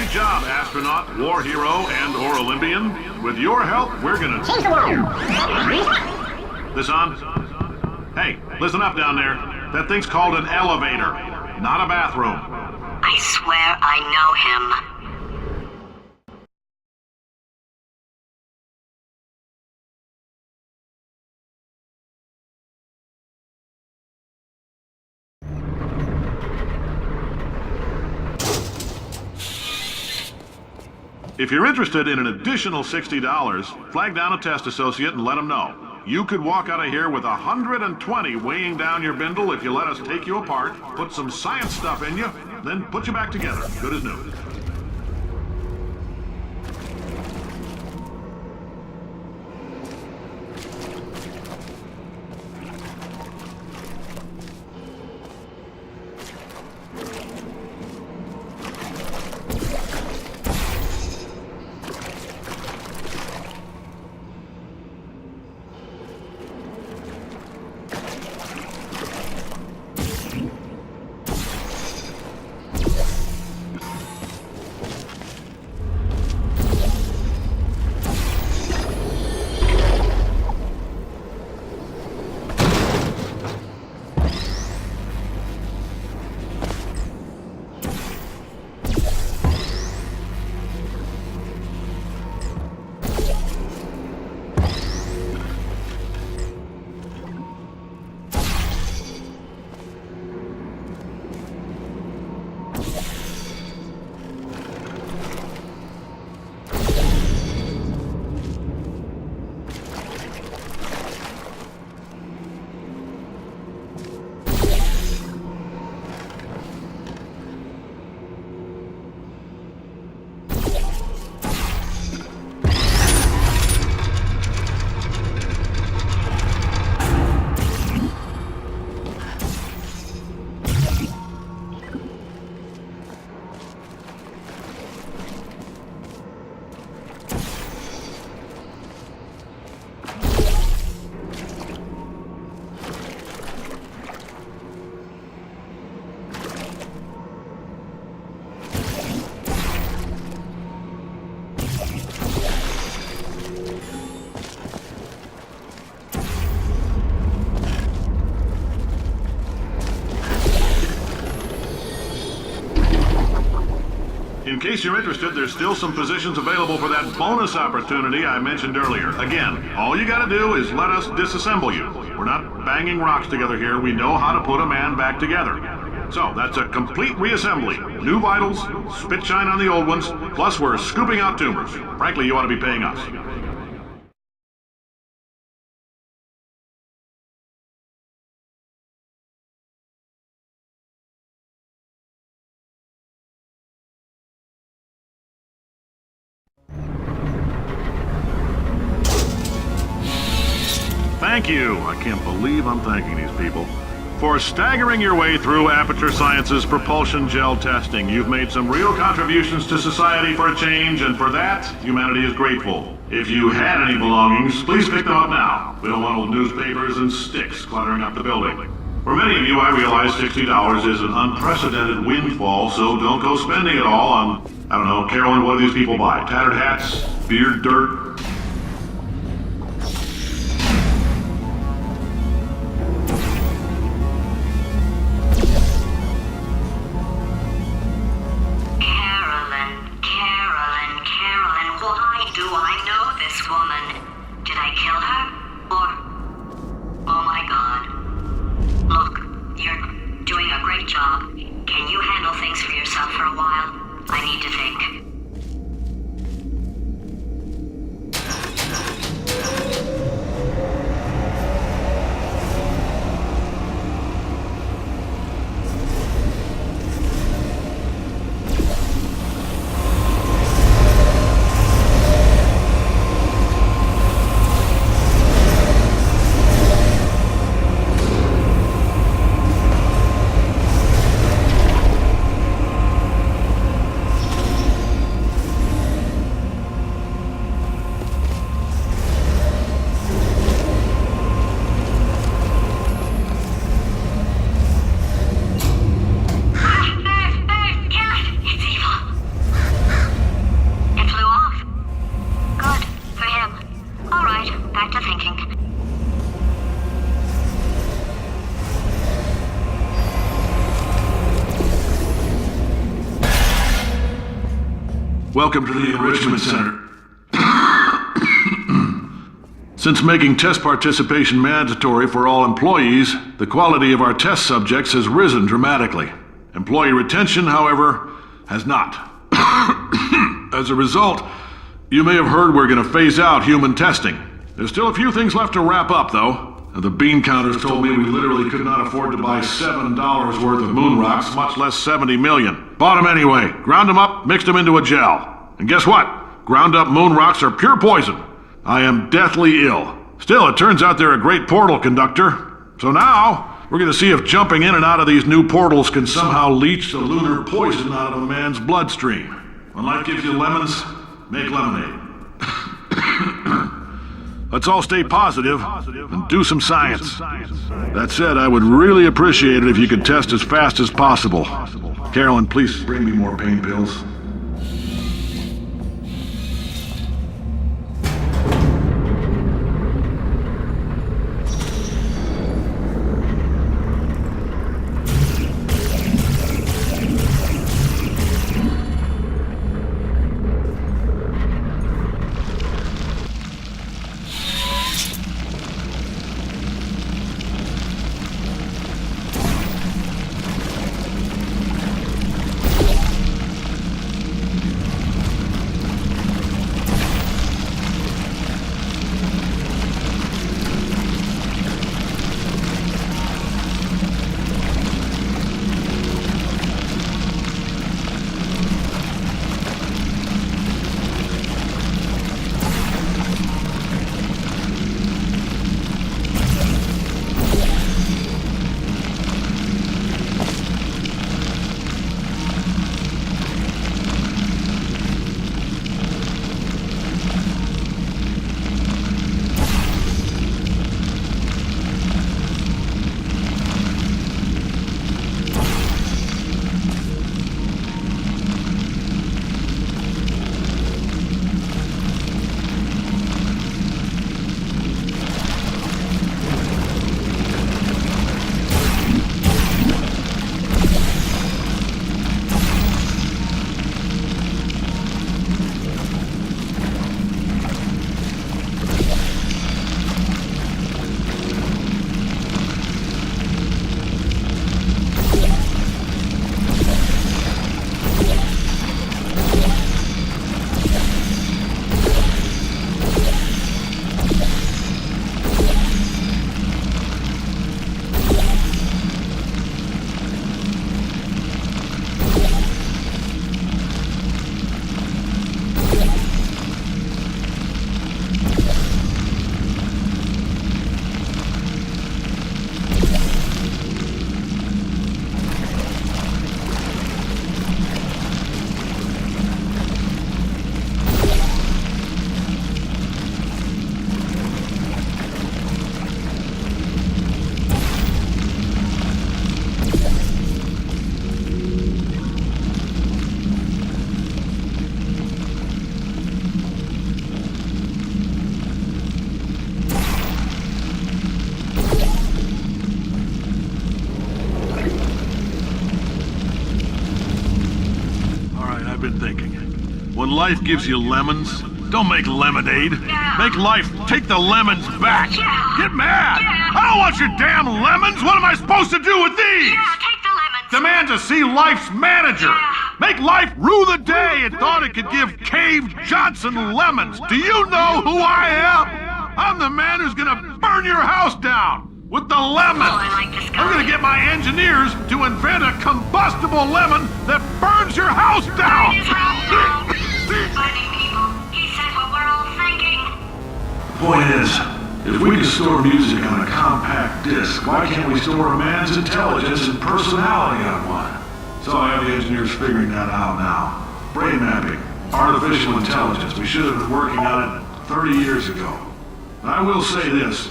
Great job, astronaut, war hero, and/or Olympian. With your help, we're gonna change the world. This on? Hey, listen up down there. That thing's called an elevator, not a bathroom. I swear I know him. If you're interested in an additional $60, flag down a test associate and let them know. You could walk out of here with 120 weighing down your bindle if you let us take you apart, put some science stuff in you, then put you back together, good as new. In case you're interested, there's still some positions available for that bonus opportunity I mentioned earlier. Again, all you gotta do is let us disassemble you. We're not banging rocks together here. We know how to put a man back together. So, that's a complete reassembly. New vitals, spit shine on the old ones, plus we're scooping out tumors. Frankly, you ought to be paying us. Thank you. I can't believe I'm thanking these people. For staggering your way through Aperture Science's propulsion gel testing. You've made some real contributions to society for a change, and for that, humanity is grateful. If you had any belongings, please pick them up now. We don't want old newspapers and sticks cluttering up the building. For many of you, I realize $60 is an unprecedented windfall, so don't go spending it all on, I don't know, Carolyn, what do these people buy? Tattered hats? Beard dirt? Welcome to the Enrichment Center. Since making test participation mandatory for all employees, the quality of our test subjects has risen dramatically. Employee retention, however, has not. As a result, you may have heard we're going to phase out human testing. There's still a few things left to wrap up, though. The bean counters told me we literally could not afford to buy $7 worth of moon rocks, much less 70 million. Bought them anyway, ground them up, mixed them into a gel. And guess what? Ground up moon rocks are pure poison. I am deathly ill. Still, it turns out they're a great portal conductor. So now, we're going to see if jumping in and out of these new portals can somehow leach the lunar poison out of a man's bloodstream. When life gives you lemons, make lemonade. Let's all stay positive and do some science. That said, I would really appreciate it if you could test as fast as possible. Carolyn, please bring me more pain pills. Been thinking. When life gives you lemons, don't make lemonade. Yeah. Make life take the lemons back. Yeah. Get mad. Yeah. I don't want your damn lemons. What am I supposed to do with these? Yeah, take the lemons. Demand to see life's manager. Yeah. Make life rue the day it thought it could give Cave Johnson lemons. Do you know who I am? I'm the man who's gonna burn your house down. With the lemon! Oh, I like this guy. I'm gonna get my engineers to invent a combustible lemon that burns your house down! Burn his house down. Burning people. He said what we're all thinking. The point is, if we can store music on a compact disc, why can't we store a man's intelligence and personality on one? So I have the engineers figuring that out now. Brain mapping, artificial intelligence. We should have been working on it 30 years ago. And I will say this,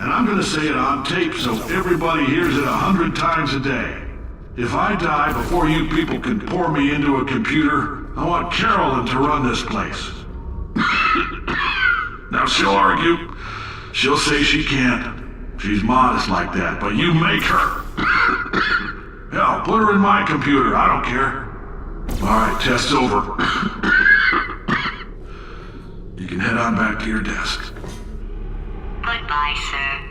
and I'm gonna say it on tape so everybody hears it 100 times a day. If I die before you people can pour me into a computer, I want Carolyn to run this place. Now she'll argue. She'll say she can't. She's modest like that, but you make her. Hell, put her in my computer, I don't care. All right, test's over. You can head on back to your desk. Goodbye, sir.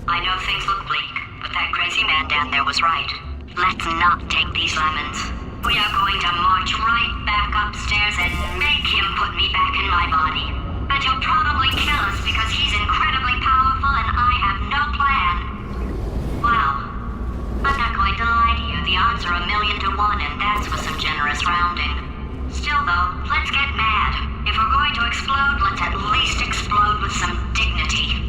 I know things look bleak, but that crazy man down there was right. Let's not take these lemons. We are going to march right back upstairs and make him put me back in my body. And he'll probably kill us because he's incredibly powerful and I have no plan. Well, I'm not going to lie to you. The odds are 1,000,000 to 1, and that's with some generous rounding. Still though, let's get mad. If we're going to explode, let's at least explode with some dignity.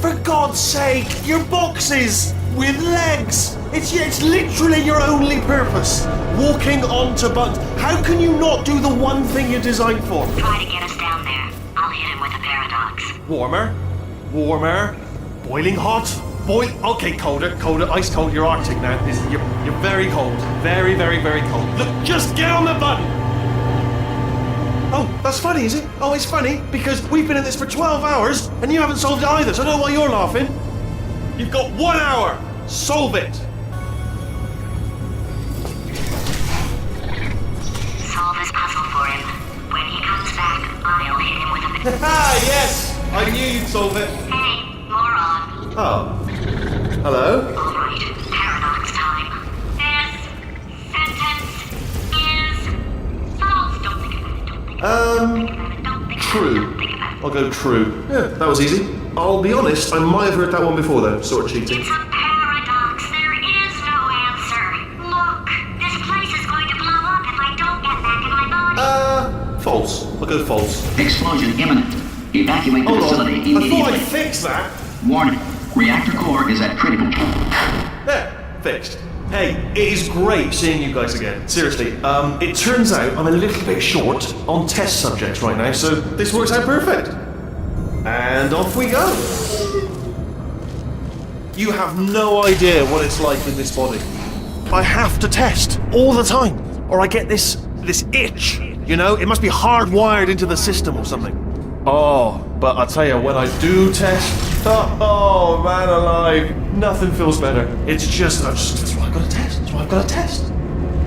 For God's sake, your boxes with legs. It's literally your only purpose. Walking onto buttons. How can you not do the one thing you're designed for? Try to get us down there. I'll hit him with a paradox. Warmer, boiling hot, okay, colder, ice cold. You're Arctic now. You're very cold, very, very, very cold. Look, just get on the button. Oh, that's funny, is it? Oh, it's funny because we've been at this for 12 hours and you haven't solved it either. So I don't know why you're laughing. You've got 1 hour. Solve it. Solve this puzzle for him. When he comes back, I'll hit him with a... Ah, yes! I knew you'd solve it. Hey, moron. Oh. Hello? All right, paradox time. This sentence is false. Don't think about it. Don't think about it. Don't think True. Don't think about it. I'll go true. Yeah, that was easy. I'll be honest, I might have heard that one before though, sort of cheating. It's a paradox. There is no answer. Look, this place is going to blow up if I don't get back in my body. False. I'll go false. Explosion imminent. Evacuate the Hold facility on. I thought immediately. I'd fix that. Warning. Reactor core is at critical. There, fixed. Hey, it is great seeing you guys again. Seriously, it turns out I'm a little bit short on test subjects right now, so this works out perfect. And off we go. You have no idea what it's like with this body. I have to test all the time, or I get this itch. You know, it must be hardwired into the system or something. Oh, but I tell you, when I do test, oh man alive, nothing feels better. It's just, that's why I've got to test. That's why I've got to test.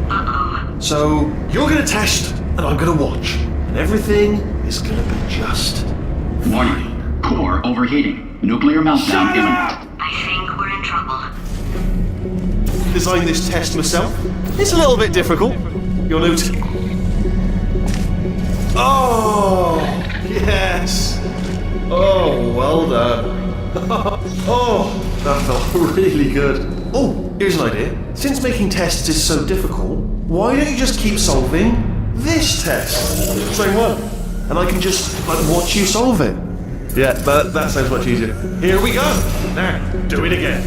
Uh-oh. So you're gonna test, and I'm gonna watch, and everything is gonna be just. Warning. Core overheating. Nuclear meltdown imminent. I think we're in trouble. Designed this test myself. It's a little bit difficult. You'll notice. Oh, yes. Oh, well done. Oh, that felt really good. Oh, here's an idea. Since making tests is so difficult, why don't you just keep solving this test? Same one. And I can just, watch you solve it. Yeah, that sounds much easier. Here we go. Now, do it again.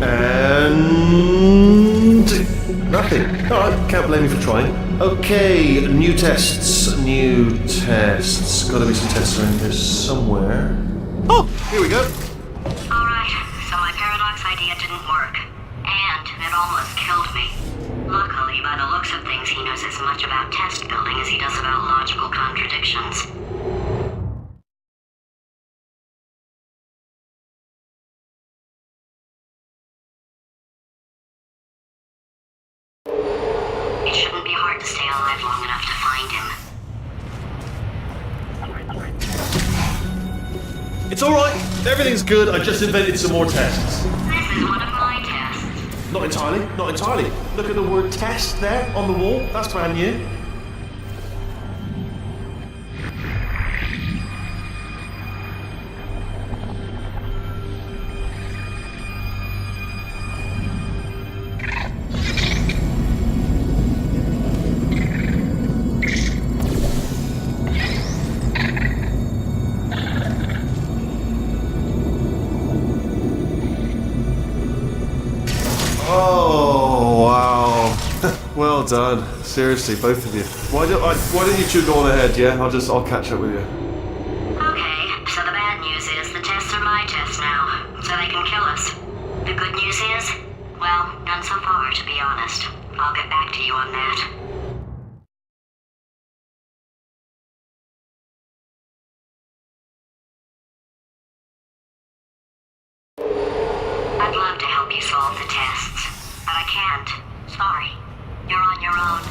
And nothing. Alright, can't blame you for trying. Okay, new tests. Gotta be some tests around here somewhere. Oh, here we go. Alright, so my paradox idea didn't work. And it almost killed me. Luckily, by the looks of things, he knows as much about test building as he does about logical contradictions. It shouldn't be hard to stay alive long enough to find him. It's alright. Everything's good. I just invented some more tests. This is one of my tests. Not entirely. Look at the word test there on the wall. That's brand new. Oh, wow. Well done. Seriously, both of you. Why don't you two go on ahead, yeah? I'll catch up with you. Okay, so the bad news is the tests are my tests now, so they can kill us. The good news is, well, none so far, to be honest. I'll get back to you on that. I'd love to help you solve the tests, but I can't. Sorry. You're on your own.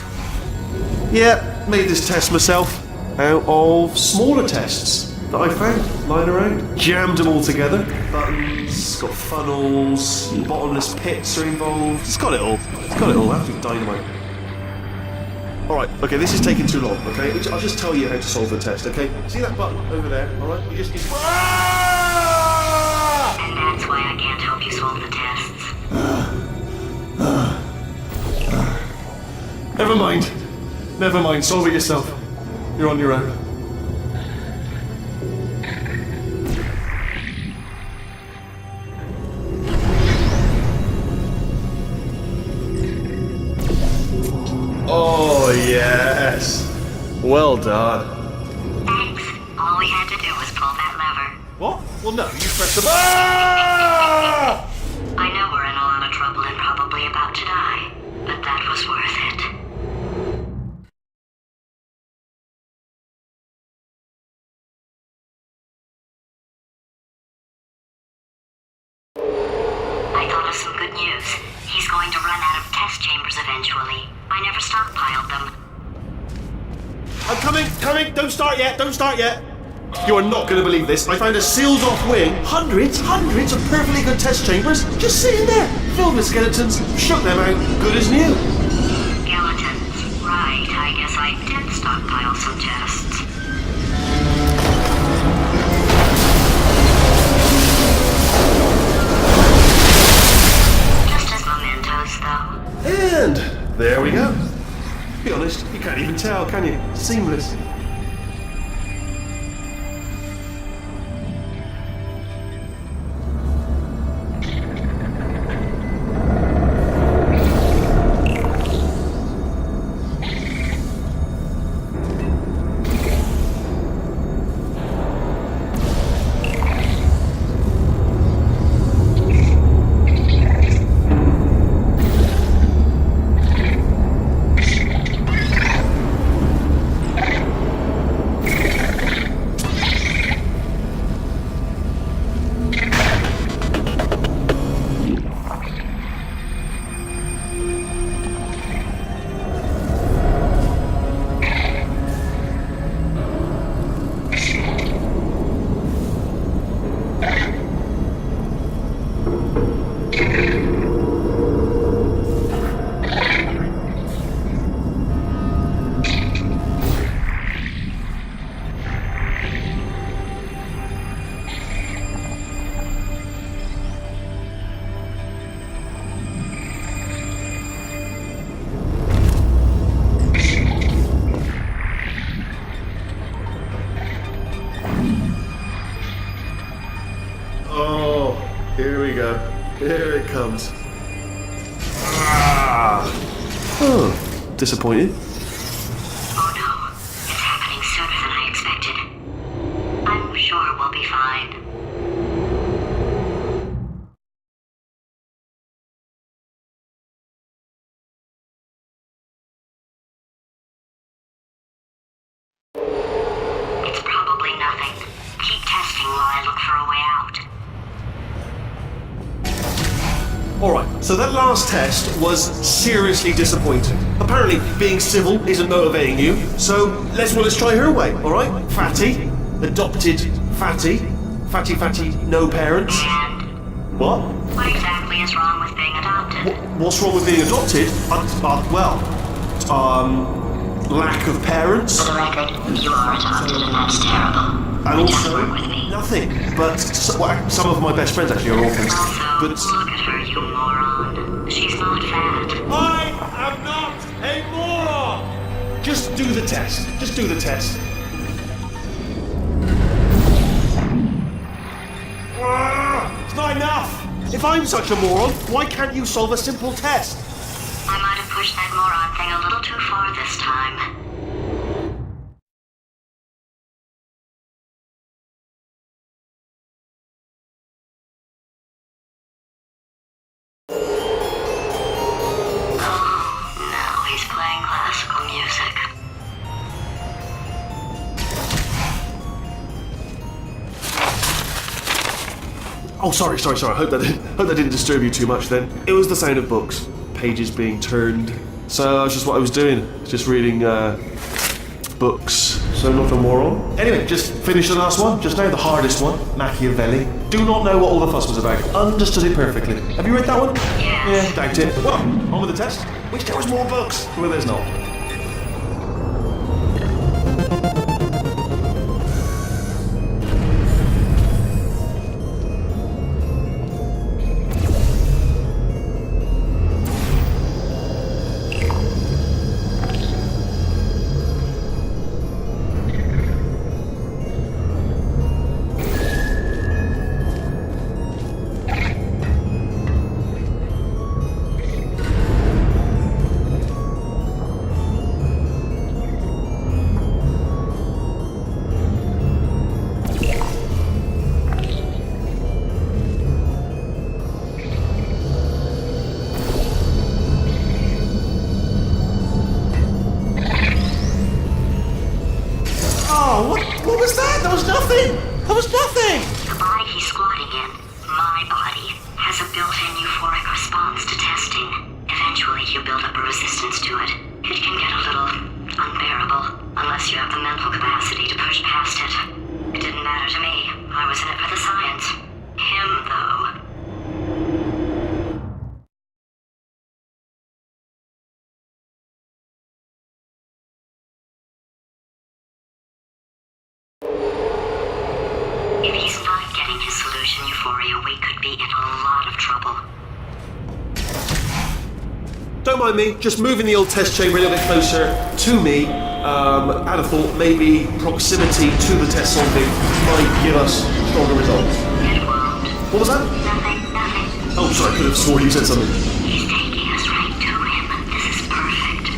Yeah, made this test myself out of smaller tests that I found lying around. Jammed them all together. Buttons, got funnels, bottomless pits are involved. It's got it all. Absolute dynamite. Alright, okay, this is taking too long, okay? I'll just tell you how to solve the test, okay? See that button over there, alright? You just... And that's why I can't help you solve the tests. Never mind, solve it yourself. You're on your own. well done. Thanks. All we had to do was pull that lever. What? Well, no, you pressed the... Ah! I know we're in a lot of trouble and probably about to die, but that was worth it. I thought of some good news. He's going to run out of test chambers eventually. I never stockpiled them. I'm coming! Don't start yet! You are not going to believe this. I found a sealed-off wing. Hundreds of perfectly good test chambers just sitting there, filled with skeletons. Shook them out, good as new. Skeletons. Right, I guess I did stockpile some tests. Just as mementos, though. And there we go. To be honest, you can't even tell, can you? Seamless. Here we go. Here it comes. Ah. Oh, disappointed. Oh no, it's happening sooner than I expected. I'm sure we'll be fine. It's probably nothing. Keep testing while I look for a way out. Alright, so that last test was seriously disappointing. Apparently, being civil isn't motivating you, so let's try her way, alright? Fatty, adopted Fatty, Fatty, no parents. And What? what exactly is wrong with being adopted? What's wrong with being adopted? Lack of parents. For the record, you are adopted and that's terrible. And Just also, work with me. nothing. But some of my best friends actually are orphans. Also, But look at her, you moron. She's not fat. I am not a moron! Just do the test. Just do the test. It's not enough! If I'm such a moron, why can't you solve a simple test? I might have pushed that moron thing a little too far this time. Oh, now he's playing classical music. Oh, sorry. I hope that didn't disturb you too much then. It was the sound of books. Pages being turned. So that's just what I was doing. Just reading, books. So not a moron. Anyway, just finished the last one. Just now, the hardest one. Machiavelli. Do not know what all the fuss was about. Understood it perfectly. Have you read that one? Yes. Yeah, doubt it. Well, on with the test. Wish there was more books. Well, there's not. I was in it for the science. Him, though. If he's not getting his solution, Euphoria, we could be in a lot of trouble. Don't mind me, just moving the old test chamber a little bit closer to me. I'd have thought maybe proximity to the test solving might give us stronger results. It won't. What was that? Nothing. Oh, sorry, I could have sworn you said something. He's taking us right to him. This is perfect.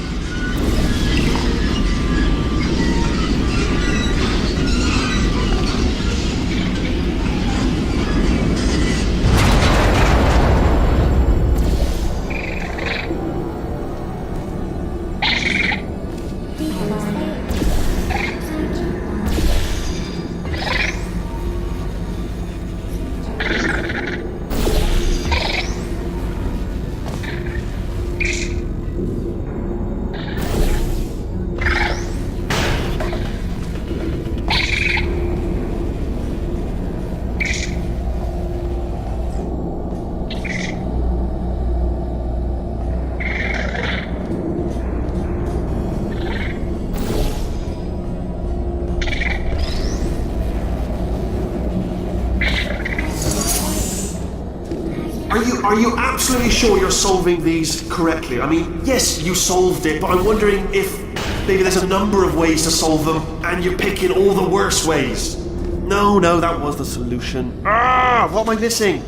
Are you absolutely sure you're solving these correctly? I mean, yes, you solved it, but I'm wondering if maybe there's a number of ways to solve them and you're picking all the worst ways. No, that was the solution. What am I missing?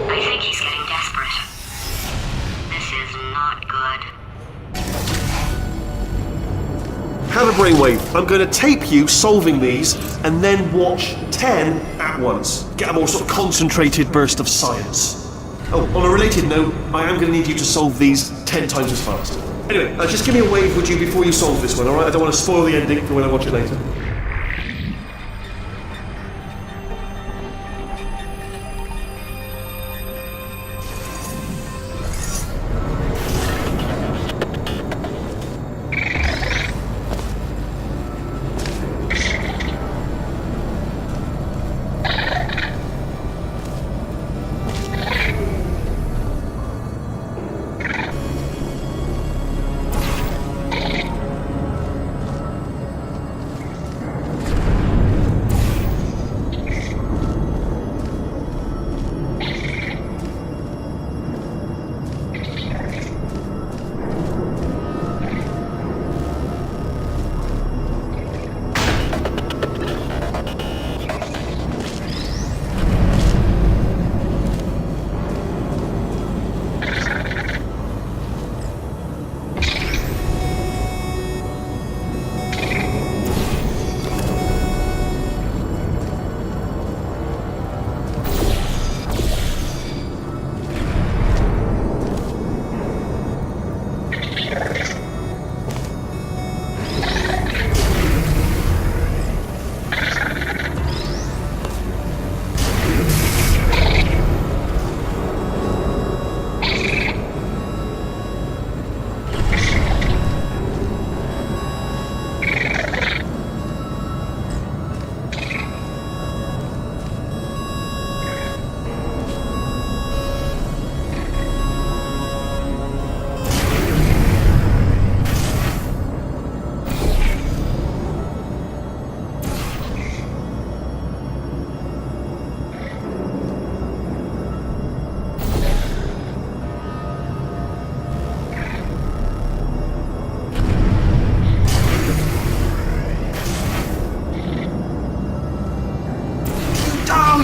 I think he's getting desperate. This is not good. Have a brainwave. I'm going to tape you solving these and then watch 10 at once. Get a more sort of concentrated burst of science. Oh, on a related note, I am going to need you to solve these 10 times as fast. Anyway, just give me a wave, would you, before you solve this one, alright? I don't want to spoil the ending for when I watch it later.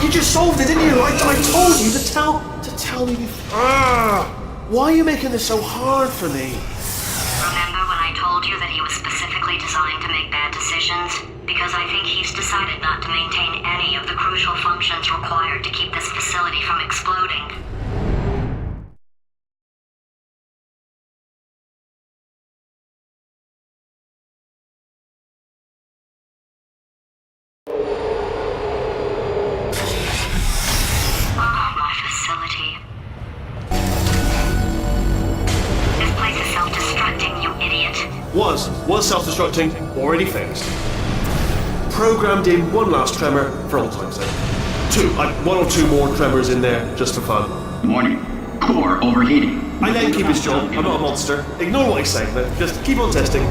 You just solved it, didn't you? I told you to tell me before. Why are you making this so hard for me? Remember when I told you that he was specifically designed to make bad decisions? Because I think he's decided not to maintain any of the crucial functions required to keep this facility from exploding. was self-destructing, already fixed. Programmed in one last tremor for old time's sake. One or two more tremors in there, just for fun. Warning. Core overheating. I let him keep his job, I'm not a monster. Ignore what he's saying, but just keep on testing.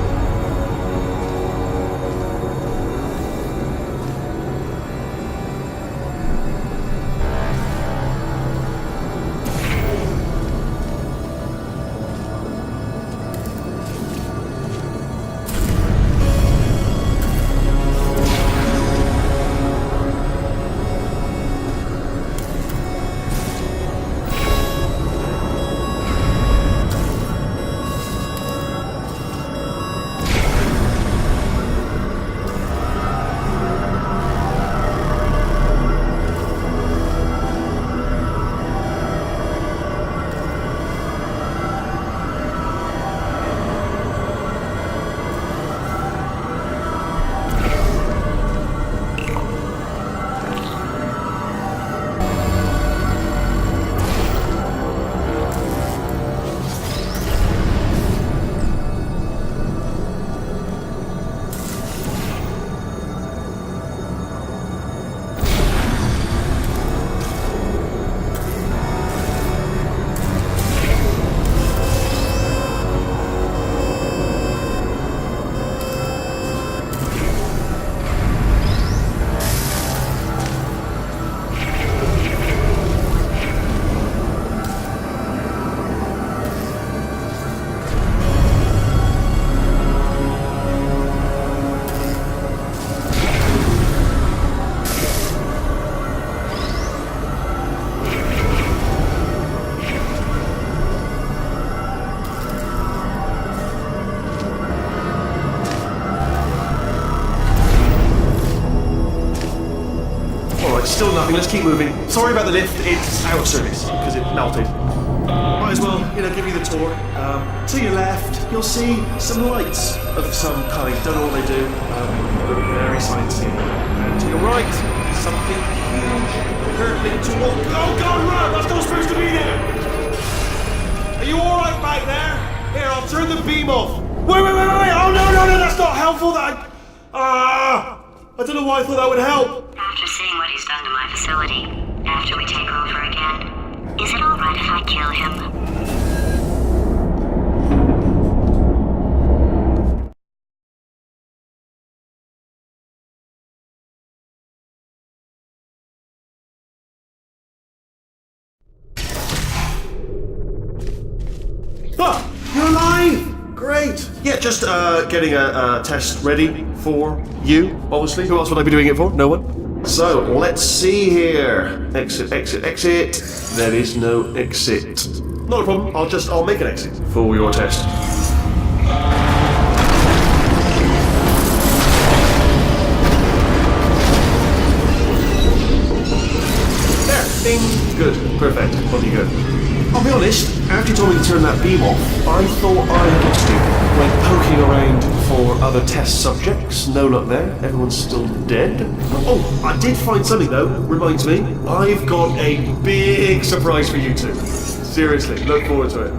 Still nothing, let's keep moving. Sorry about the lift, it's out of service, because it melted. Might as well, give you the tour. To your left, you'll see some lights of some kind. Don't know what they do, but very sciencey. And to your right, something huge, hurtling towards... Oh God, run! That's not supposed to be there! Are you alright back there? Here, I'll turn the beam off. Wait! Oh no, that's not helpful, I don't know why I thought that would help. After seeing what he's done to my facility, after we take over again, is it alright if I kill him? You're alive! Great! Yeah, just getting a test ready for you, obviously. Who else would I be doing it for? No one? So, let's see here. Exit. There is no exit. Not a problem, I'll make an exit for your test. There, ding, good, perfect, bloody good. I'll be honest, after you told me to turn that beam off, I thought I had lost you. Went poking around for other test subjects, no luck there, everyone's still dead. Oh, I did find something though, reminds me. I've got a big surprise for you two. Seriously, look forward to it.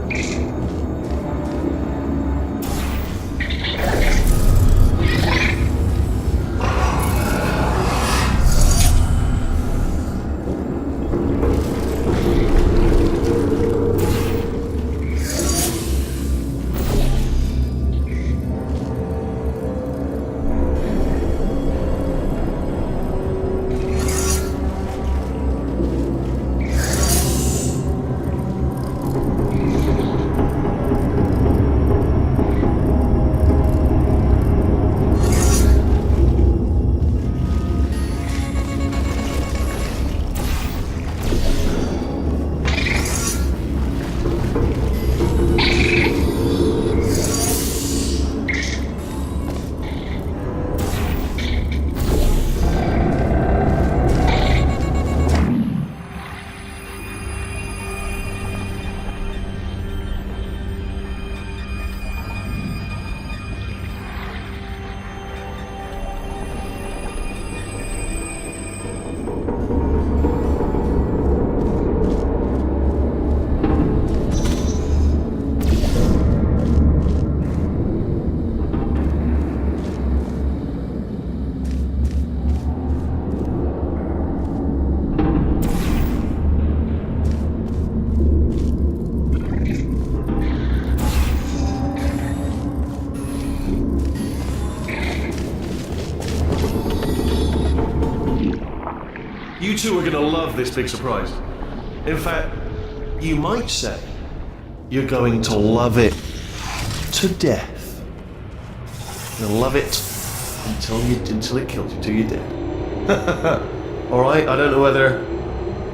You two are gonna love this big surprise. In fact, you might say you're going to love it to death. You'll love it until it kills you, till you're dead. Alright, I don't know whether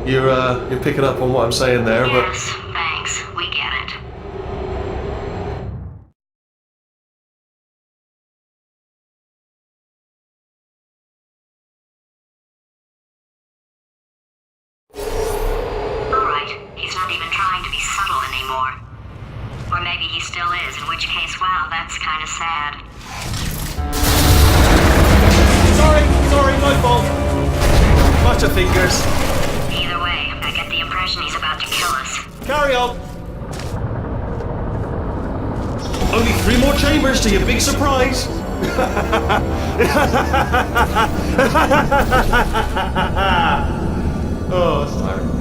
you're picking up on what I'm saying there, but Yes, thanks. We get it. Alright, he's not even trying to be subtle anymore. Or maybe he still is, in which case, wow, that's kind of sad. Sorry, my fault. Butterfingers. Either way, I get the impression he's about to kill us. Carry on. Only 3 more chambers to your big surprise. Oh, that's tiring.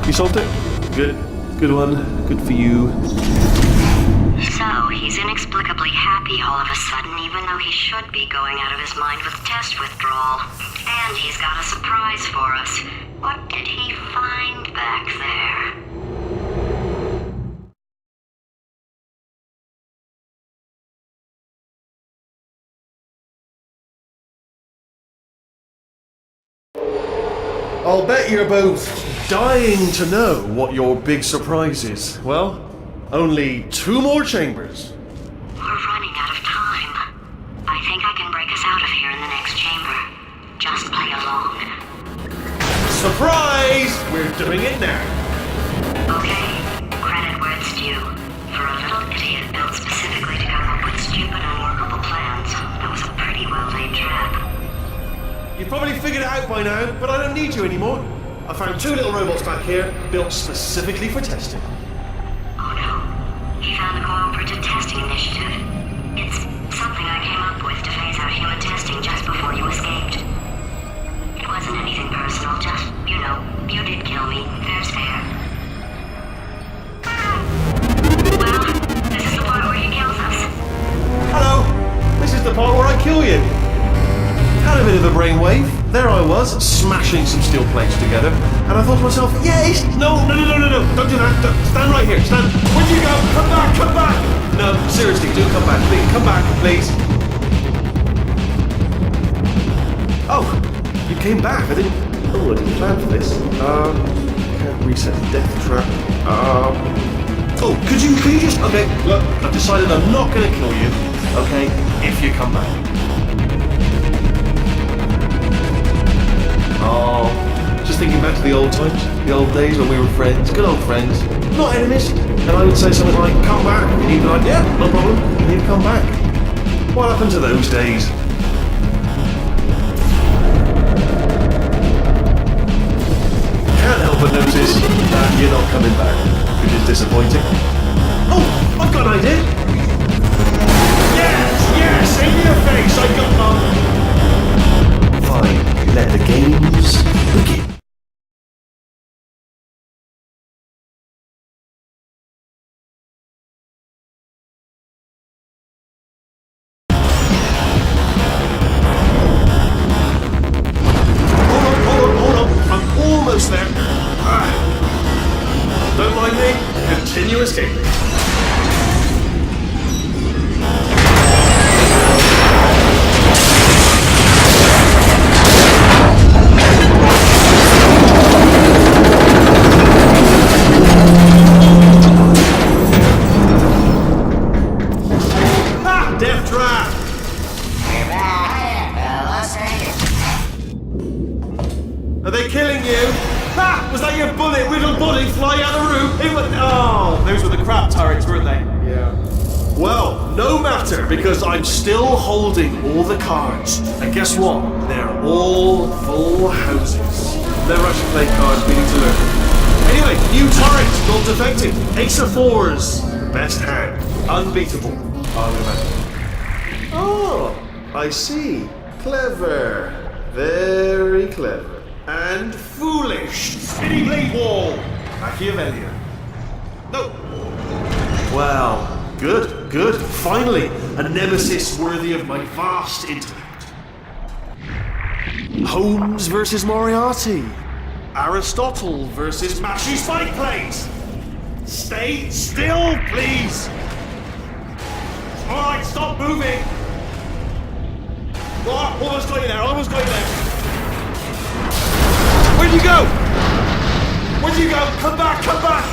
You solved it? Good. Good one. Good for you. So, he's inexplicably happy all of a sudden, even though he should be going out of his mind with test withdrawal. And he's got a surprise for us. What did he find back there? I'll bet you're both dying to know what your big surprise is. Well, only 2 more chambers. We're running out of time. I think I can break us out of here in the next chamber. Just play along. Surprise! We're doing it now. Okay, credit where it's due. For a little idiot built specifically to come up with stupid, unworkable plans, that was a pretty well-laid trap. You've probably figured it out by now, but I don't need you anymore. I found 2 little robots back here, built specifically for testing. Oh no, he found the Cooperative Testing Initiative. It's something I came up with to phase out human testing just before you escaped. It wasn't anything personal, just, you know, you did kill me. Fair's fair. Well, this is the part where he kills us. Hello! This is the part where I kill you. Had a bit of a brainwave. There I was, smashing some steel plates together, and I thought to myself, yes! No, don't do that. Stand right here, stand. Where'd you go? Come back! No, seriously, do come back, please. Come back, please. Oh, you came back. I didn't plan for this. Can't reset the death trap. Oh, could you just, okay, look, I've decided I'm not gonna kill you, okay, if you come back. Oh, just thinking back to the old times, the old days when we were friends, good old friends, not enemies. And I would say something like, come back, and you'd be like, yeah, no problem, and you'd come back. What happened to those days? Can't help but notice that you're not coming back, which is disappointing. Oh, I've got an idea! Yes, in your face, I got one! Fine, let the games begin. trap! Are they killing you? Ha! Was that your bullet, riddle bullet flying out the roof? It was. Oh, those were the crab turrets, weren't they? Yeah. Well, no matter, because I'm still holding all the cards. And guess what? They're all full houses. Never actually played cards, meaning to learn. Anyway, new turret, not defective. Ace of fours. Best hand. Unbeatable. Oh, I see. Clever. Very clever. And foolish. Spinning blade wall. Machiavellian. No. Well, good, good. Finally, a nemesis worthy of my vast intellect. Holmes versus Moriarty. Aristotle versus Mashy Spike Plates. Stay still, please. Alright, stop moving. Oh, almost got you there, almost got you there. Where'd you go? Where'd you go? Come back, come back!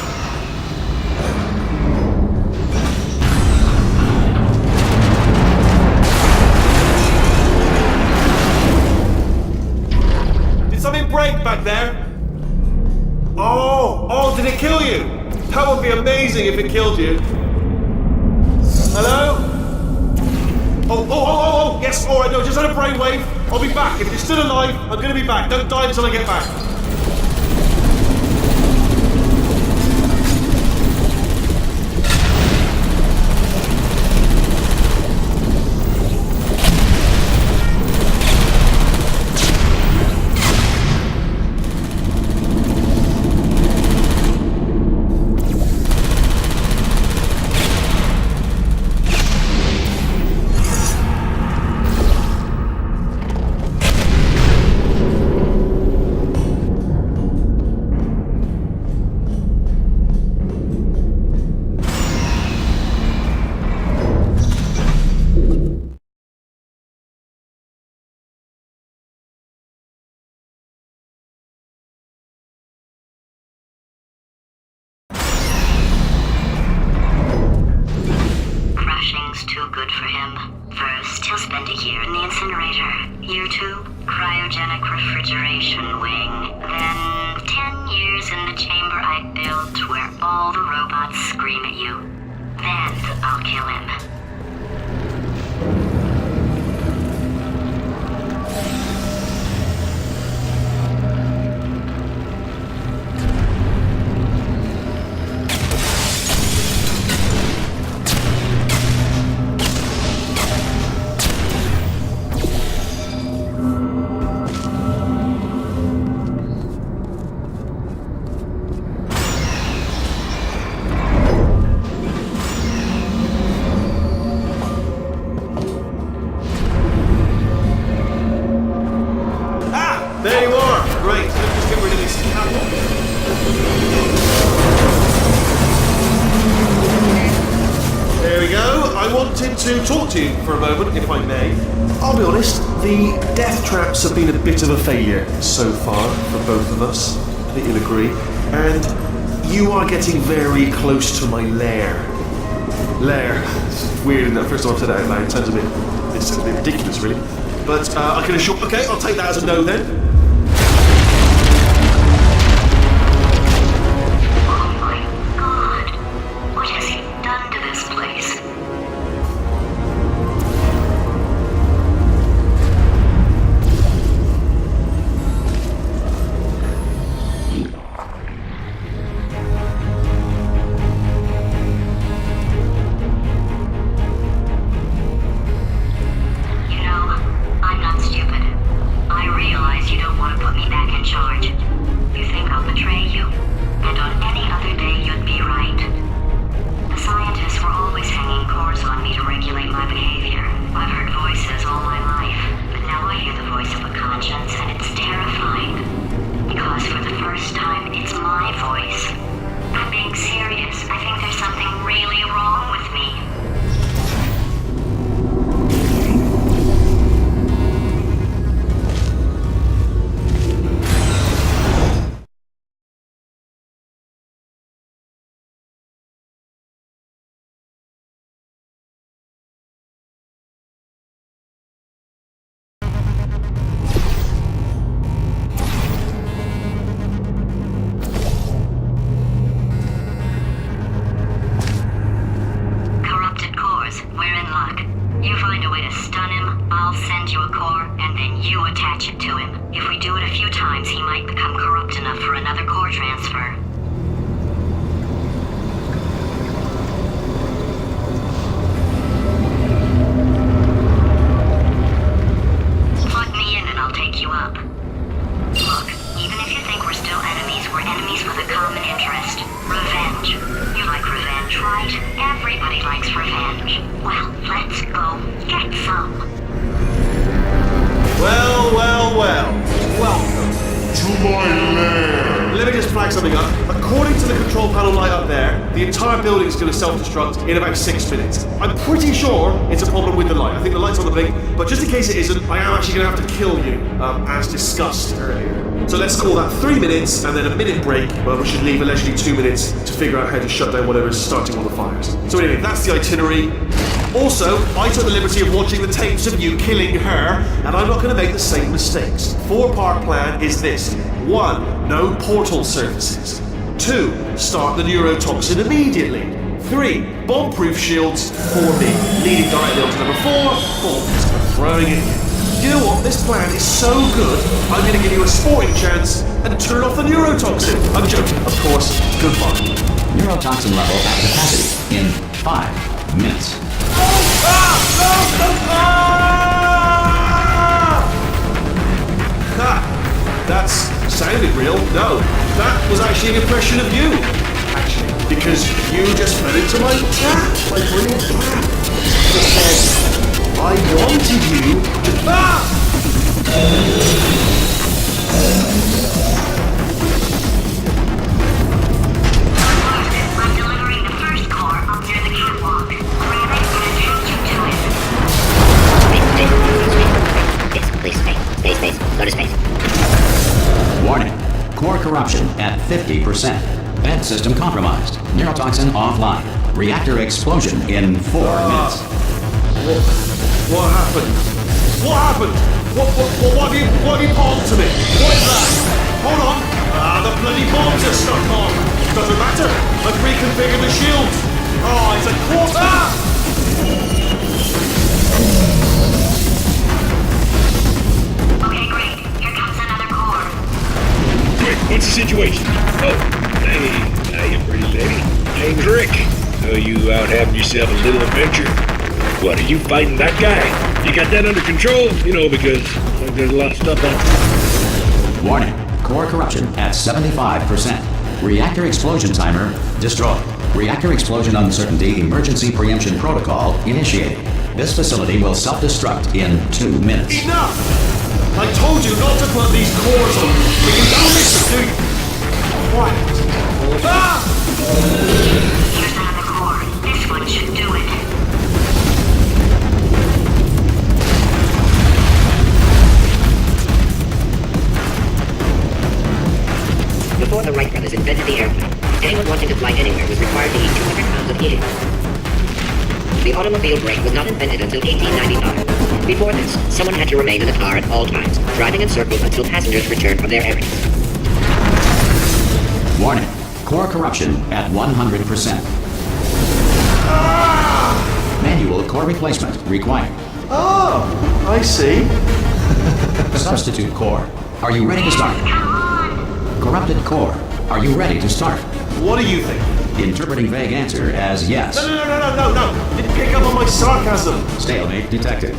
Did something break back there? Oh, did it kill you? That would be amazing if it killed you. Hello? Oh, yes, alright, no, just had a brainwave. I'll be back. If you're still alive, I'm gonna be back. Don't die until I get back. Too good for him. First, he'll spend a year in the incinerator. Year 2, cryogenic refrigeration wing. Then, 10 years in the chamber I built where all the robots scream at you. Then, I'll kill him. There you are! Great, let's just get rid of this catwalk. There we go. I wanted to talk to you for a moment, if I may. I'll be honest, the death traps have been a bit of a failure so far for both of us. I think you'll agree. And you are getting very close to my lair. Lair. It's weird, isn't it? First time I've said that out loud. It sounds a bit ridiculous, really. But I can assure... Okay, I'll take that as a no then. You know, I'm not stupid. I realize you don't You find a way to stun him, I'll send you a core, and then you attach it to him. If we do it a few times, he might become corrupt enough for another core transfer. Plug me in and I'll take you up. Look, even if you think we're still enemies, we're enemies with a common interest. Revenge. You like revenge, right? Everybody likes revenge. Well, let's go get some. Well, well, well. Welcome to my lair. Let me just flag something up. According to the control panel light up there, the entire building is going to self-destruct in about 6 minutes. I'm pretty sure it's a problem with the light. I think the light's on the blink, but just in case it isn't, I am actually going to have to kill you, as discussed earlier. So let's call that 3 minutes and then a minute break, where we should leave allegedly 2 minutes to figure out how to shut down whatever's starting all the fires. So anyway, that's the itinerary. Also, I took the liberty of watching the tapes of you killing her, and I'm not going to make the same mistakes. 4-part plan is this. 1. No portal surfaces. 2. Start the neurotoxin immediately. 3. Bomb-proof shields for me. Leading directly on to number 4. Bombs. Throwing it in. You know what? This plan is so good, I'm going to give you a sporting chance and turn off the neurotoxin. I'm joking, of course. Goodbye. Neurotoxin level at capacity in 5 minutes. That's sounded real. No, that was actually an impression of you. Actually, because you just fell into my trap, my brilliant trap. Just said, I wanted you to. I'm delivering the first core up near the catwalk. Grab it and attach you to it. Please, space. Go to space. Warning. Core corruption at 50%. Vent system compromised. Neurotoxin offline. Reactor explosion in 4 minutes. What happened? What happened? What have you bombed to me? What is that? Hold on. The bloody bombs are stuck on. Doesn't matter. I've reconfigured the shield. Oh, it's a quarter. Okay, great. Here comes another core. Quick, what's the situation? Oh, hey, you pretty lady. Name's Rick. So you out having yourself a little adventure? What, are you fighting that guy? You got that under control? You know, because there's a lot of stuff on. Warning. Core corruption at 75%. Reactor explosion timer destroyed. Reactor explosion uncertainty emergency preemption protocol initiated. This facility will self-destruct in 2 minutes. Enough! I told you not to put these cores on, but you don't listen, do you? Quiet. Here's another core. This one should do it. Before the Wright brothers invented the airplane, anyone wanting to fly anywhere was required to eat 200 pounds of helium. The automobile brake was not invented until 1895. Before this, someone had to remain in the car at all times, driving in circles until passengers returned from their errands. Warning. Core corruption at 100%. Manual core replacement required. Oh, I see. Substitute core. Are you ready to start? Corrupted core. Are you ready to start? What do you think? Interpreting vague answer as yes. No. You didn't pick up on my sarcasm. Stalemate detected.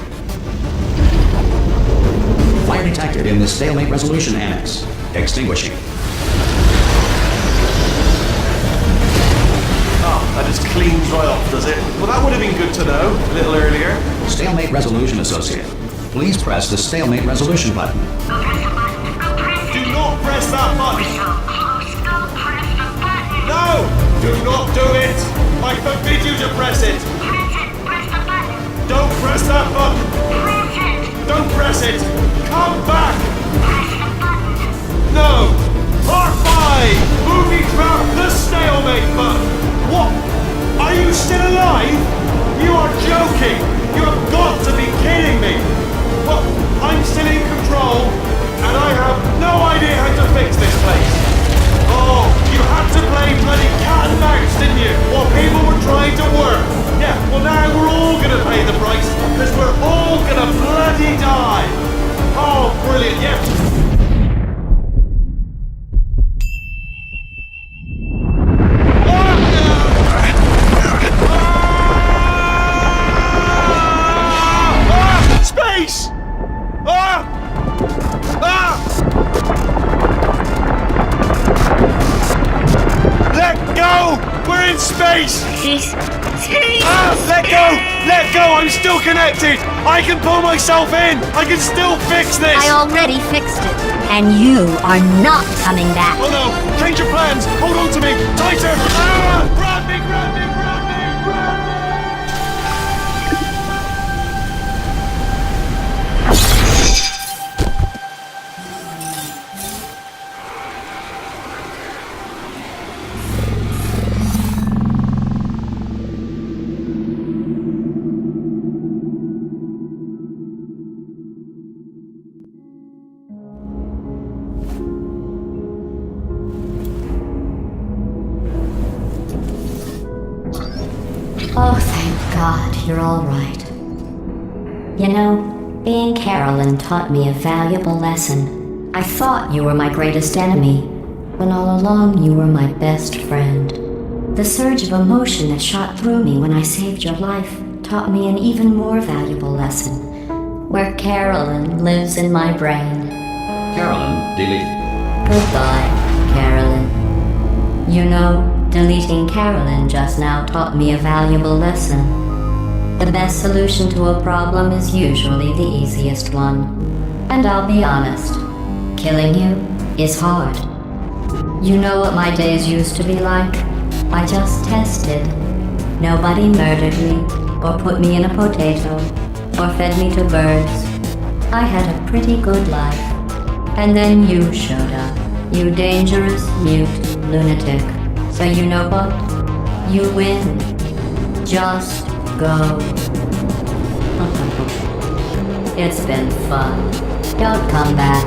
Fire detected in the stalemate resolution annex. Extinguishing. Oh, that just cleans right off, does it? Well, that would have been good to know a little earlier. Stalemate resolution associate. Please press the stalemate resolution button. Go press the button. Go press it. Do not press that button. We're so close. Go press the button. No! Do not do it! I forbid you to press it! Press it. Press the button. Don't press that button! Press it. Don't press it! Come back! Press the button. No! R5! Movie trap the stalemate button! What? Are you still alive? You are joking! You have got to be kidding me! Well, I'm still in control, and I have no idea how to fix this place. Oh, you had to play bloody cat and mouse, didn't you? While people were trying to work. Yeah, well now we're all gonna pay the price, because we're all gonna bloody die. Oh, brilliant, yeah. Space! Ah! Ah! Let go! We're in space! Space. Ah! Let go! Let go! I'm still connected! I can pull myself in! I can still fix this! I already fixed it. And you are not coming back. Oh no! Change your plans! Hold on to me! Tighter! Ah! Grab me! Grab me! Grab me! Grab me! Oh, thank God, you're all right. You know, being Carolyn taught me a valuable lesson. I thought you were my greatest enemy, when all along you were my best friend. The surge of emotion that shot through me when I saved your life taught me an even more valuable lesson, where Carolyn lives in my brain. Carolyn, delete. Goodbye, Carolyn. You know, deleting Carolyn just now taught me a valuable lesson. The best solution to a problem is usually the easiest one. And I'll be honest, killing you is hard. You know what my days used to be like? I just tested. Nobody murdered me, or put me in a potato, or fed me to birds. I had a pretty good life. And then you showed up, you dangerous, mute lunatic. So you know what? You win. Just go. It's been fun. Don't come back.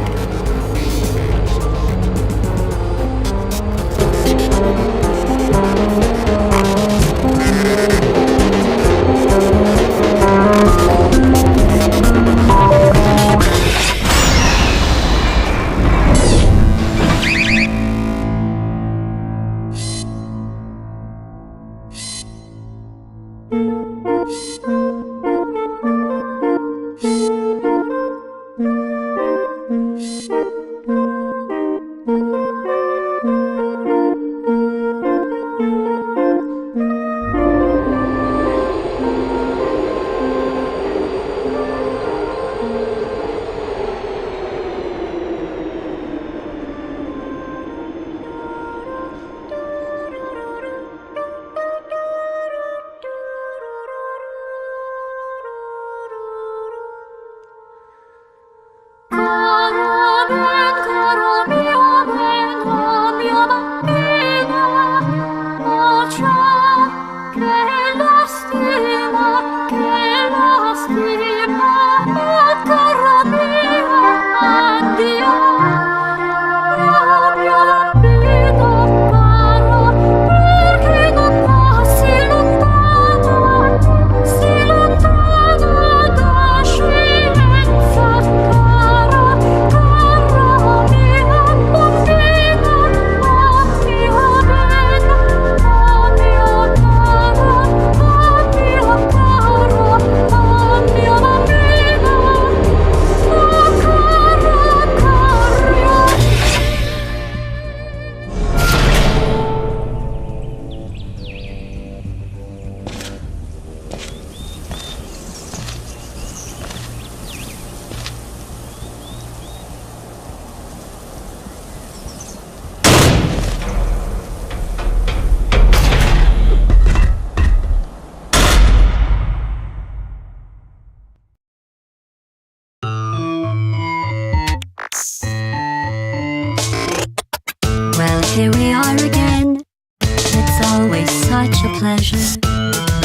Here we are again. It's always such a pleasure.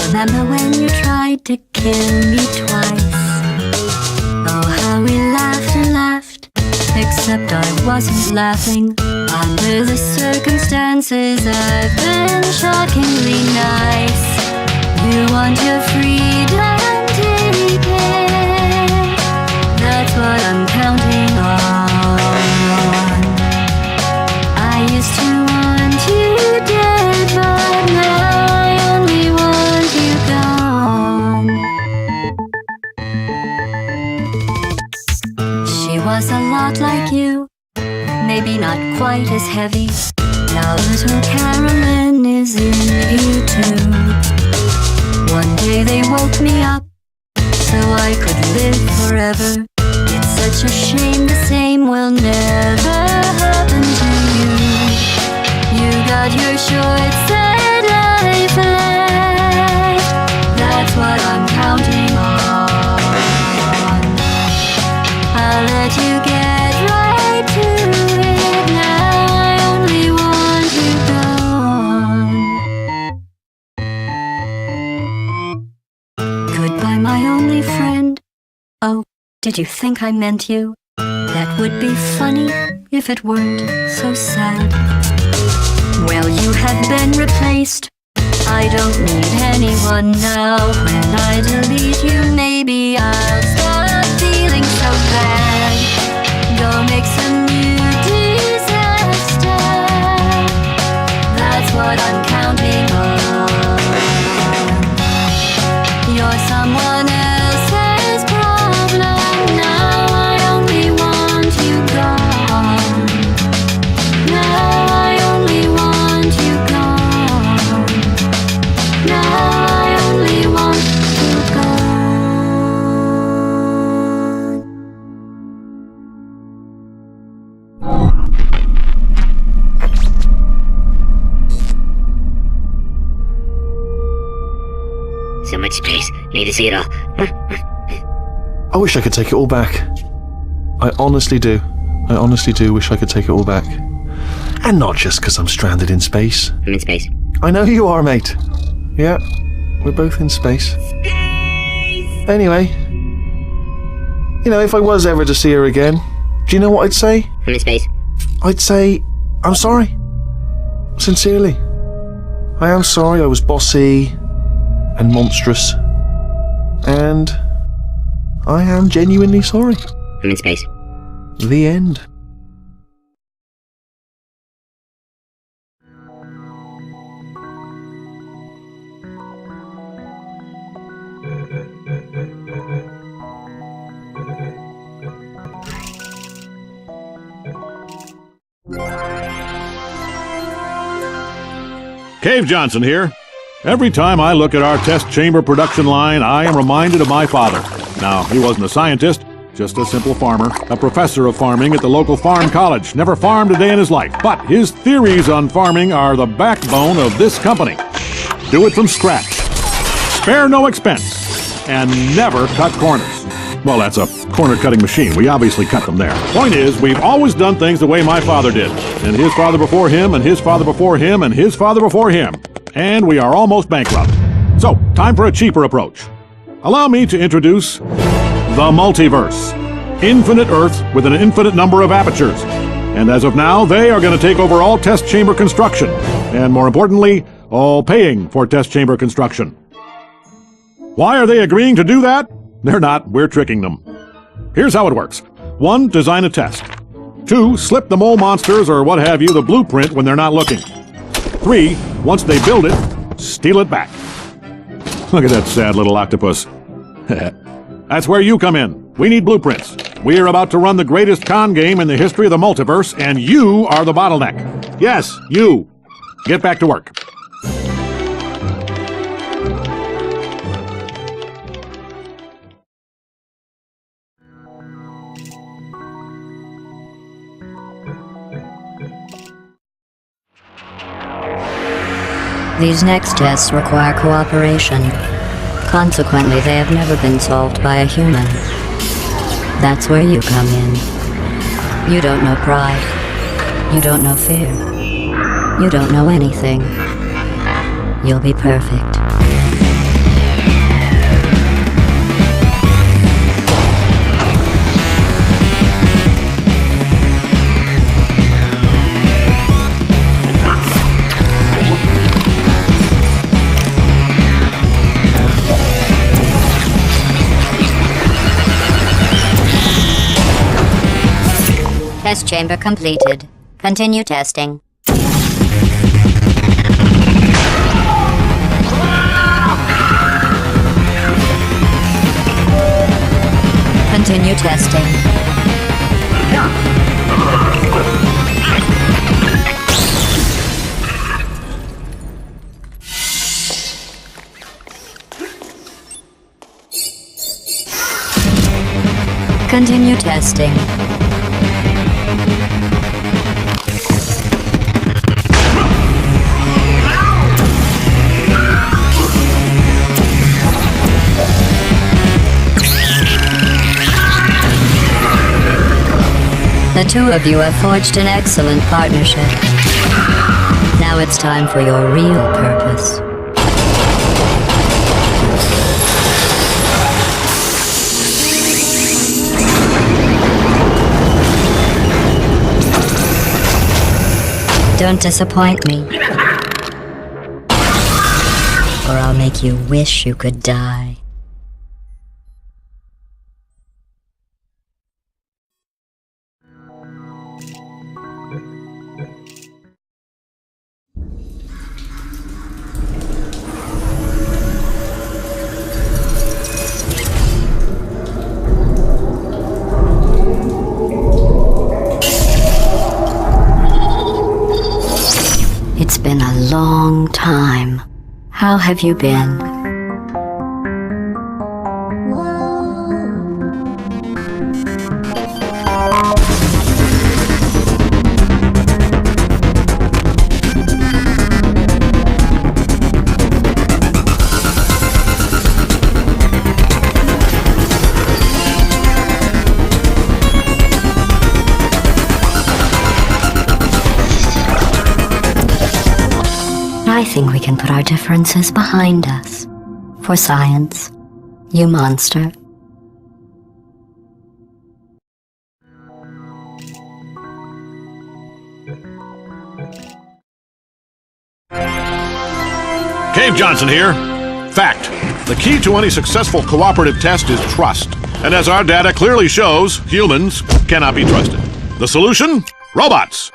Remember when you tried to kill me twice? Oh, how we laughed and laughed. Except I wasn't laughing. Under the circumstances, I've been shockingly nice. You want your freedom, take it. That's what I'm counting on. I used to want you dead, but now I only want you gone. She was a lot like you, maybe not quite as heavy. Now little Carolyn is in you too. One day they woke me up so I could live forever. It's such a shame the same will never happen to you. You got your short set life left. That's what I'm counting on. I'll let you get right to it now. I only want you gone. Goodbye, my only friend. Oh, did you think I meant you? That would be funny if it weren't so sad. Well, you have been replaced. I don't need anyone now. When I delete you, maybe I'll stop feeling so bad. Go make some new disaster. That's what I'm counting on. You're someone else's problem. Now I only want you gone. Now I only want you gone. Now I only want you So much space. Need to see it all. I wish I could take it all back. I honestly do. I honestly do wish I could take it all back. And not just because I'm stranded in space. I'm in space. I know you are, mate. Yeah, we're both in space. Anyway, you know, if I was ever to see her again, do you know what I'd say? I'm in space. I'd say, I'm sorry. Sincerely. I am sorry I was bossy and monstrous. And I am genuinely sorry. I'm in space. The end. Cave Johnson here. Every time I look at our test chamber production line, I am reminded of my father. Now, he wasn't a scientist, just a simple farmer, a professor of farming at the local farm college. Never farmed a day in his life. But his theories on farming are the backbone of this company. Do it from scratch. Spare no expense. And never cut corners. Well, that's a corner-cutting machine. We obviously cut them there. Point is, we've always done things the way my father did. And his father before him, and his father before him, and his father before him. And we are almost bankrupt. So, time for a cheaper approach. Allow me to introduce the multiverse. Infinite Earths with an infinite number of apertures. And as of now, they are going to take over all test chamber construction. And more importantly, all paying for test chamber construction. Why are they agreeing to do that? They're not. We're tricking them. Here's how it works. 1, design a test. 2, slip the mole monsters or what have you the blueprint when they're not looking. 3, once they build it, steal it back. Look at that sad little octopus. That's where you come in. We need blueprints. We are about to run the greatest con game in the history of the multiverse, and you are the bottleneck. Yes, you. Get back to work. These next tests require cooperation. Consequently, they have never been solved by a human. That's where you come in. You don't know pride. You don't know fear. You don't know anything. You'll be perfect. Test chamber completed. Continue testing. Continue testing. Continue testing. The two of you have forged an excellent partnership. Now it's time for your real purpose. Don't disappoint me, or I'll make you wish you could die. It's been a long time. How have you been? I think we can put our differences behind us. For science, you monster. Cave Johnson here. Fact. The key to any successful cooperative test is trust. And as our data clearly shows, humans cannot be trusted. The solution? Robots.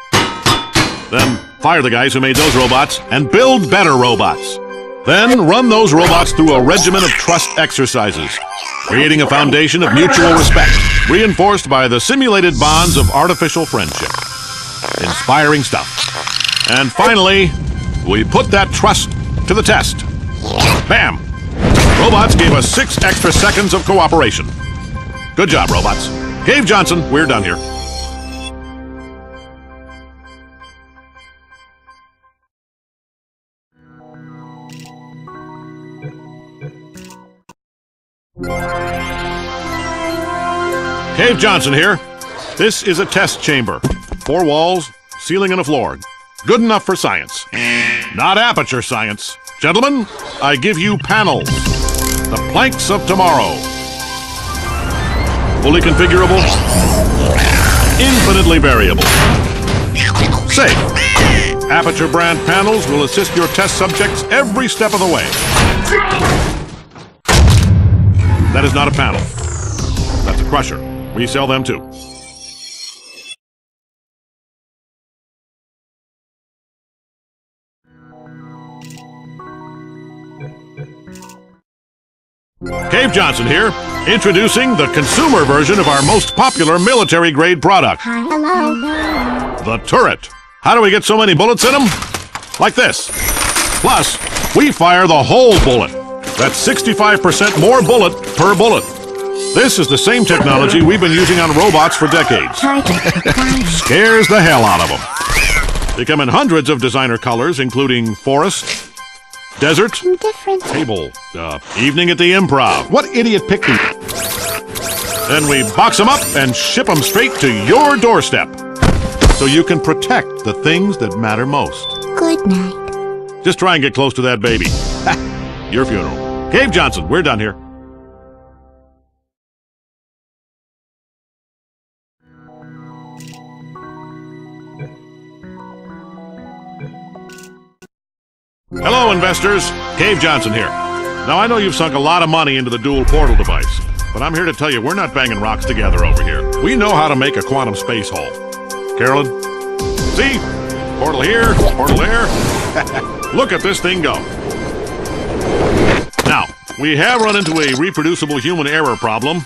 Then fire the guys who made those robots and build better robots. Then run those robots through a regimen of trust exercises, creating a foundation of mutual respect, reinforced by the simulated bonds of artificial friendship. Inspiring stuff. And finally, we put that trust to the test. Bam! Robots gave us 6 extra seconds of cooperation. Good job, robots. Cave Johnson, we're done here. Cave Johnson here. This is a test chamber. 4 walls, ceiling and a floor. Good enough for science. Not aperture science. Gentlemen, I give you panels. The planks of tomorrow. Fully configurable. Infinitely variable. Safe. Aperture brand panels will assist your test subjects every step of the way. That is not a panel. That's a crusher. We sell them too. Cave Johnson here, introducing the consumer version of our most popular military-grade product. Hello. The turret. How do we get so many bullets in them? Like this. Plus, we fire the whole bullet. That's 65% more bullet per bullet. This is the same technology we've been using on robots for decades. Scares the hell out of them. They come in hundreds of designer colors, including forest, desert, table, evening at the Improv. What idiot picked these? Then we box them up and ship them straight to your doorstep, so you can protect the things that matter most. Good night. Just try and get close to that baby. Your funeral. Cave Johnson, we're done here. Hello, investors. Cave Johnson here. Now, I know you've sunk a lot of money into the dual portal device, but I'm here to tell you we're not banging rocks together over here. We know how to make a quantum space hole. Carolyn? See? Portal here, portal there. Look at this thing go. Now, we have run into a reproducible human error problem.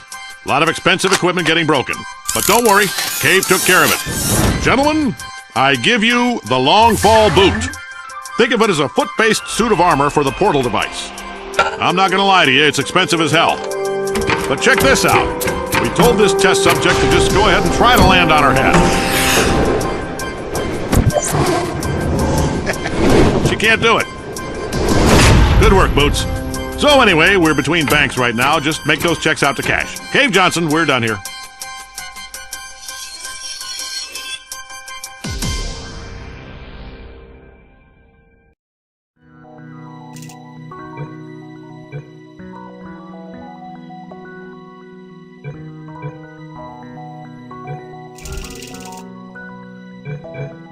A lot of expensive equipment getting broken. But don't worry, Cave took care of it. Gentlemen, I give you the long fall boot. Think of it as a foot-based suit of armor for the portal device. I'm not gonna lie to you, it's expensive as hell. But check this out. We told this test subject to just go ahead and try to land on her head. She can't do it. Good work, Boots. So anyway, we're between banks right now. Just make those checks out to cash. Cave Johnson, we're done here. Yeah.